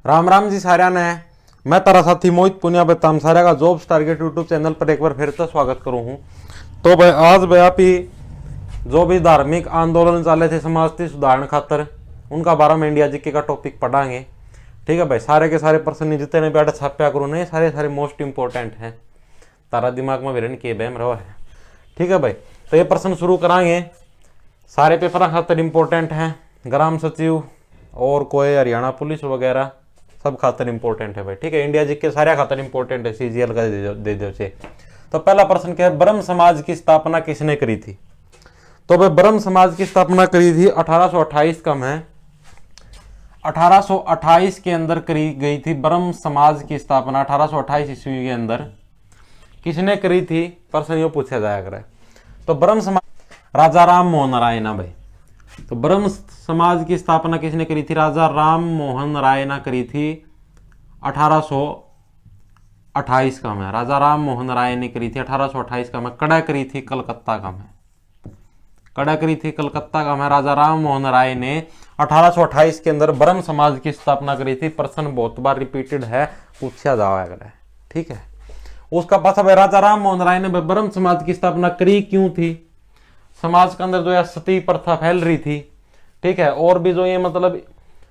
राम राम जी साਰਿਆਂ ने। मैं तारा साथी मोहित पुनिया बताम सारे का जॉब्स टारगेट यूट्यूब चैनल पर एक बार फिर से स्वागत करूँ हूँ। तो भाई आज भाई आप ही जो भी धार्मिक आंदोलन चले थे समाज की सुधारण खातर उनका बारे में इंडिया जीके का टॉपिक पढ़ाएंगे। ठीक है भाई, सारे के सारे प्रश्न जितने भी आटे छाप्या करूँ नहीं, सारे सारे मोस्ट इंपॉर्टेंट हैं, तारा दिमाग में विरन के बहम रहा है। ठीक है भाई, तो ये प्रश्न शुरू कराएंगे। सारे पेपर खातर इंपॉर्टेंट हैं, ग्राम सचिव और कोई हरियाणा पुलिस वगैरह सब खातर इंपॉर्टेंट है भाई। ठीक है, इंडिया जीके सारे खातर इंपॉर्टेंट है, सीजीएल का दे दो से। तो पहला प्रश्न क्या है, ब्रह्म समाज की स्थापना किसने करी थी? तो भाई ब्रह्म समाज की स्थापना करी थी 1828 का में 1828 के अंदर करी गई थी। ब्रह्म समाज की स्थापना 1828 ईस्वी के अंदर किसने करी थी, प्रश्न यो पूछा जाया करे। तो ब्रह्म समाज राजा राम मोहन राय ना भाई। तो ब्रह्म समाज की स्थापना किसने करी थी? राजा राम मोहन राय ने करी थी 1828 का में। राजा राम मोहन राय ने करी थी 1828 का में। कड़ा करी थी कलकत्ता का में। कड़ा करी थी कलकत्ता का में। राजा राम मोहन राय ने 1828 के अंदर ब्रह्म समाज की स्थापना करी थी। प्रश्न बहुत बार रिपीटेड है, पूछा जाएगा। ठीक है, उसका पास भाई राजा राम मोहन राय ने ब्रह्म समाज की स्थापना करी क्यों थी? समाज के अंदर जो है सती प्रथा फैल रही थी। ठीक है, और भी जो ये मतलब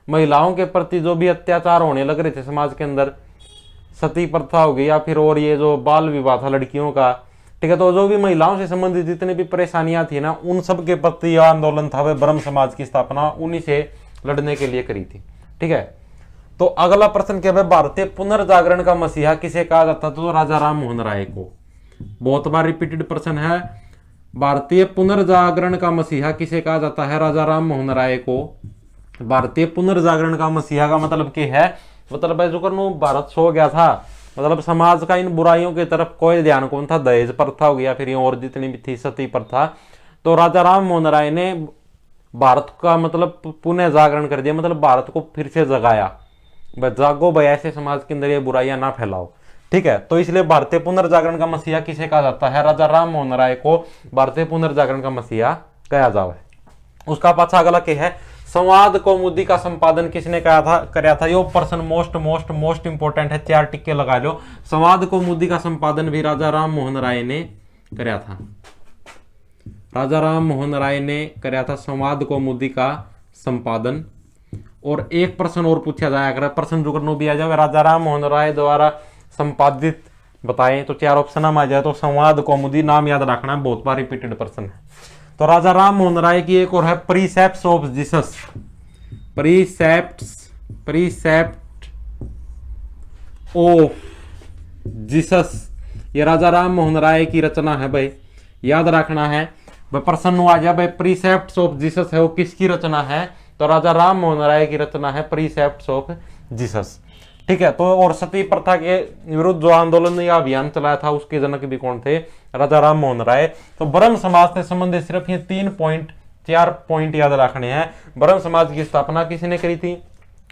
महिलाओं के प्रति जो भी अत्याचार होने लग रहे थे समाज के अंदर, सती प्रथा हो गई या फिर और ये जो बाल विवाह था लड़कियों का। ठीक है, तो जो भी महिलाओं से संबंधित जितनी भी परेशानियां थी ना, उन सब के प्रति यह आंदोलन था, वह ब्रह्म समाज की स्थापना उन्हीं से लड़ने के लिए करी थी। ठीक है, तो अगला प्रश्न क्या है, भारतीय पुनर्जागरण का मसीहा किसे कहा जाता? तो राजा राम मोहन राय को। बहुत बार रिपीटेड प्रश्न है, भारतीय पुनर्जागरण का मसीहा किसे कहा जाता है? राजा राम मोहन राय को। भारतीय पुनर्जागरण का मसीहा का मतलब क्या है? मतलब जो करनो भारत सो गया था, मतलब समाज का इन बुराइयों की तरफ कोई ध्यान कौन था, दहेज प्रथा हो गया फिर और जितनी भी थी सती प्रथा। तो राजा राम मोहन राय ने भारत का मतलब पुनः जागरण कर दिया, मतलब भारत को फिर से जगाया, जागो भाई ऐसे समाज के अंदर ये बुराइयां ना फैलाओ। ठीक है, तो इसलिए भारतीय पुनर्जागरण का मसीहा किसे कहा जाता है? राजा राम मोहन राय को भारतीय पुनर्जागरण का मसीहा कहा जाओ है। उसका पाछा अगला क्या है, संवाद कौमुदी का संपादन किसने कराया था? यो पर्सन मोस्ट इंपोर्टेंट है, 4 टिक्के लगा लो। संवाद कौमुदी का संपादन भी राजा राम मोहन राय ने कराया था। राजा राम मोहन राय ने कराया था संवाद कौमुदी का संपादन। और एक प्रश्न और पूछा जाया अगर प्रश्न जो करनो भी आ जाए, राजा राम मोहन राय द्वारा संपादित बताएं तो 4 ऑप्शन में आ जाए तो संवाद कौमुदी नाम याद रखना, बहुत बार रिपीटेड प्रश्न है। तो राजा राम मोहन राय की एक और है precepts of Jesus. Precept of Jesus, ये राजा राम मोहन राय की रचना है भाई, याद रखना है। भाई प्रश्न आ जाए भाई प्रीसेप्ट्स ऑफ जीसस है वो किसकी रचना है? तो राजा राम मोहन राय की रचना है प्रीसेप्ट्स ऑफ जीसस। ठीक है, तो और सती प्रथा के विरुद्ध जो आंदोलन या अभियान चलाया था उसके जनक भी कौन थे? राजा राम मोहन राय। तो ब्रह्म समाज से संबंधित सिर्फ ये 4 पॉइंट याद रखने हैं। ब्रह्म समाज की स्थापना किसने करी थी?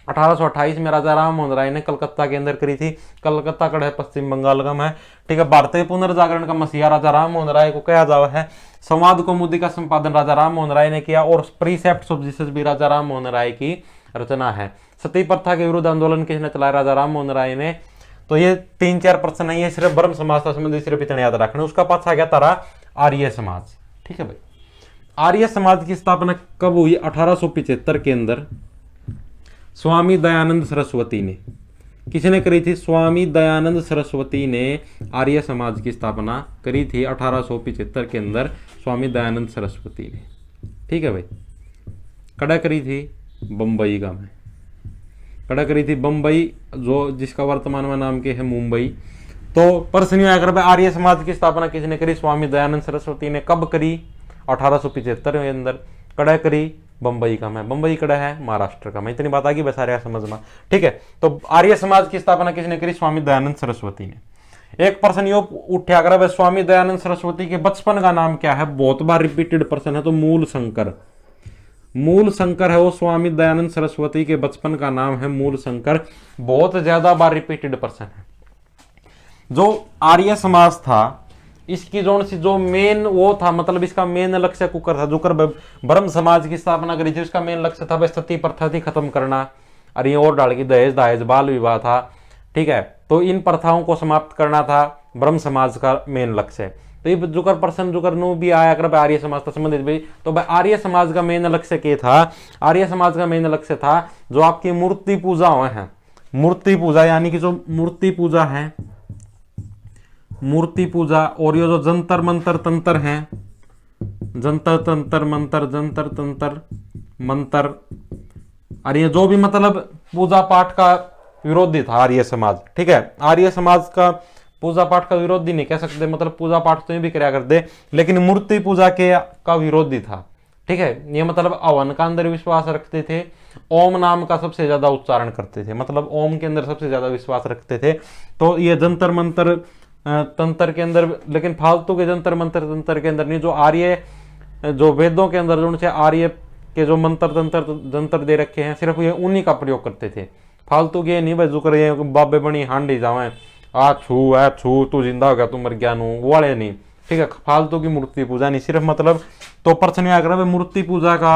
1828 में राजा राम मोहन राय ने कलकत्ता के अंदर करी थी। कलकत्ता कड़ है पश्चिम बंगाल का है। ठीक है, भारतीय पुनर्जागरण का मसीहा राजा राम मोहन राय को कहा जावा है। संवाद कौमुदी का संपादन राजा राम मोहन राय ने किया और प्रीसेप्ट्स ऑफ जीसस भी राजा राम मोहन राय की रचना है। सती प्रथा के विरुद्ध आंदोलन किसने चलाया? राजा राम मोहन राय ने। तो ये 3-4 प्रश्न नहीं है, सिर्फ ब्रह्म समाज से संबंधित सिर्फ इतने याद रखने। उसका पास आ गया तारा आर्य समाज। ठीक है भाई, आर्य समाज की स्थापना कब हुई? 1875 के अंदर स्वामी दयानंद सरस्वती ने। किसने करी थी? स्वामी दयानंद सरस्वती ने आर्य समाज की स्थापना करी थी 1875 के अंदर, स्वामी दयानंद सरस्वती ने। ठीक है भाई, कड़ा करी थी बंबई का में। कड़ा करी थी बंबई, जो जिसका वर्तमान में नाम के है मुंबई। तो प्रश्न अगर आर्य समाज की स्थापना किसने करी? स्वामी दयानंद सरस्वती ने। कब करी? 1875 के अंदर। कड़ा करी बंबई का में। बंबई कड़ा है महाराष्ट्र का में। इतनी बात आ गई बस सारे समझना। ठीक है, तो आर्य समाज की स्थापना किसने करी? स्वामी दयानंद सरस्वती ने। एक प्रश्न यो उठा अगर स्वामी दयानंद सरस्वती के बचपन का नाम क्या है? बहुत बार रिपीटेड प्रश्न है, तो मूल शंकर। मूल शंकर है वो स्वामी दयानंद सरस्वती के बचपन का नाम है मूल शंकर। बहुत ज्यादा बार रिपीटेड प्रश्न है। जो आर्य समाज था इसकी जो मेन वो था, मतलब इसका मेन लक्ष्य कुकर था, जो कर ब्रह्म समाज की स्थापना करी थी, उसका मेन लक्ष्य था सती प्रथा थी खत्म करना, और ये और डाल के दहेज दहेज बाल विवाह था। ठीक है, तो इन प्रथाओं को समाप्त करना था ब्रह्म समाज का मेन लक्ष्य। तो ये जुकर प्रश्न जुकर नु भी आया कर आर्य समाज से संबंधित भी। तो भाई आर्य समाज का मेन लक्ष्य क्या था? आर्य समाज का मेन लक्ष्य था जो आपकी मूर्ति पूजा हुए हैं, मूर्ति पूजा यानी कि जो मूर्ति पूजा है, मूर्ति पूजा, और ये जो जंतर मंतर तंत्र हैं, जंतर तंत्र मंत्र, जंतर तंत्र मंत्र, और ये जो भी मतलब पूजा पाठ का विरोधी था आर्य समाज। ठीक है, आर्य समाज का पूजा पाठ का विरोधी नहीं कह सकते, मतलब पूजा पाठ तो भी कराया करते, लेकिन मूर्ति पूजा के का विरोधी था। ठीक है, ये मतलब हवन का अंदर विश्वास रखते थे, ओम नाम का सबसे ज्यादा उच्चारण करते थे, मतलब ओम के अंदर सबसे ज्यादा विश्वास रखते थे। तो ये जंतर मंत्र तंत्र के अंदर, लेकिन फालतू के जंतर मंत्र तंत्र के अंदर नहीं, जो आर्य जो वेदों के अंदर जो आर्य के जो मंत्र तंत्र जंतर दे रखे हैं सिर्फ ये उन्हीं का प्रयोग करते थे। फालतू के नहीं भाई जुकर ये बाबे बनी हांडी जावे आ छू तू जिंदा हो गया तू मर गया नू, वो वाले नहीं। ठीक है, फालतू की मूर्ति पूजा नहीं, सिर्फ मतलब। तो प्रश्न आकर मूर्ति पूजा का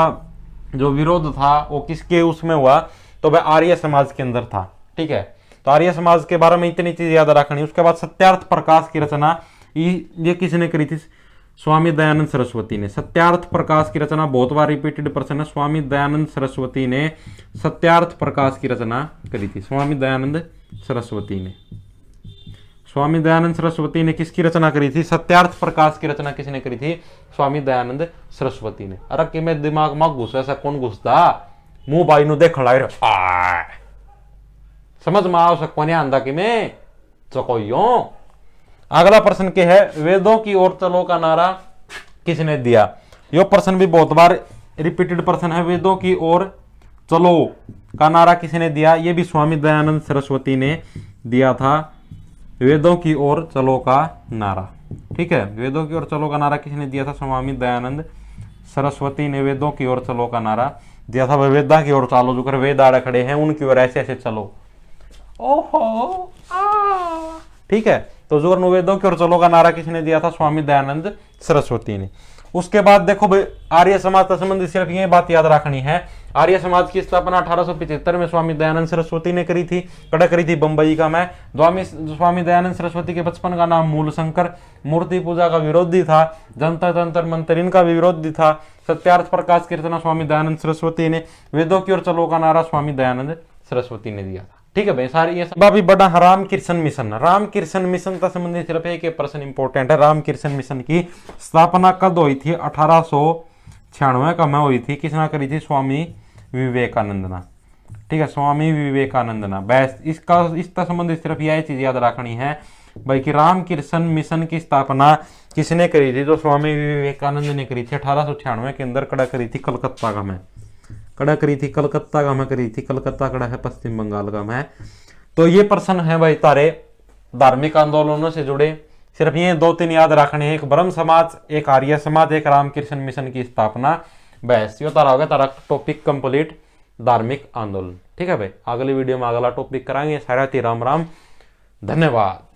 जो विरोध था वो किसके उसमें हुआ? तो भाई आर्य समाज के अंदर था। ठीक है, तो आर्य समाज के बारे में इतनी चीज याद रखनी। उसके बाद सत्यार्थ प्रकाश की रचना ये किसने करी थी? स्वामी दयानंद सरस्वती ने। सत्यार्थ प्रकाश की रचना बहुत बार रिपीटेड प्रश्न है। स्वामी दयानंद सरस्वती ने सत्यार्थ प्रकाश की रचना करी थी। स्वामी दयानंद सरस्वती ने, स्वामी दयानंद सरस्वती ने किसकी रचना करी थी? सत्यार्थ प्रकाश की रचना किसने करी थी? स्वामी दयानंद सरस्वती ने। अरे कि मैं दिमाग में घुस, ऐसा कौन घुसता? मुंह बाई नु देख रहा समझ में आओ सको नहीं आंदा कि मैं चकोयो। अगला प्रश्न क्या है? वेदों की ओर चलो का नारा किसने दिया? यह प्रश्न भी बहुत बार रिपीटेड प्रश्न है। वेदों की ओर चलो का नारा किसने दिया? यह भी स्वामी दयानंद सरस्वती ने दिया था। वेदों की ओर चलो का नारा। ठीक है, वेदों की ओर चलो का नारा किसने दिया था? स्वामी दयानंद सरस्वती ने वेदों की ओर चलो का नारा दिया था। वेदा की ओर चलो, जो कर वेद आड़े खड़े हैं उनकी ओर ऐसे ऐसे चलो। ओहो ठीक है, तो जो वेदों की ओर चलो का नारा किसने दिया था? स्वामी दयानंद सरस्वती ने। उसके बाद देखो भाई आर्य समाज से संबंधित सिर्फ ये बात याद रखनी है, आर्य समाज की स्थापना 1875 में स्वामी दयानंद सरस्वती ने करी थी। कड़ा करी थी बंबई का। मैं स्वामी दयानंद सरस्वती के बचपन का नाम मूल शंकर। मूर्ति पूजा का विरोधी था, जंतर तंत्र मंत्र इनका भी विरोधी था। सत्यार्थ प्रकाश की रचना स्वामी दयानंद सरस्वती ने। वेदों की ओर चलो का नारा स्वामी दयानंद सरस्वती ने दिया था। ठीक है भाई, सारी ये भी बड़ा रामकृष्ण मिशन। रामकृष्ण मिशन से संबंधित सिर्फ एक प्रश्न इंपॉर्टेंट है। रामकृष्ण मिशन की स्थापना कब हुई थी? 1896 का में हुई थी। किसने करी थी? स्वामी विवेकानंद ने। ठीक है, स्वामी विवेकानंद ने। बस इसका संबंधित सिर्फ यह चीज याद रखनी है भाई कि रामकृष्ण मिशन की स्थापना किसने करी थी? तो स्वामी विवेकानंद ने करी थी 1896 के अंदर। कड़ा करी थी कलकत्ता का में। कड़ा करी थी कलकत्ता का में करी थी। कलकत्ता कड़ा है पश्चिम बंगाल का में। तो ये प्रश्न है भाई तारे धार्मिक आंदोलनों से जुड़े। सिर्फ ये 2-3 याद रखने हैं, एक ब्रह्म समाज, एक आर्य समाज, एक रामकृष्ण मिशन की स्थापना। बस ये तारा हो गया तारा टॉपिक कंप्लीट, धार्मिक आंदोलन। ठीक है भाई, अगली वीडियो में अगला टॉपिक कराएंगे। सारा राम राम, धन्यवाद।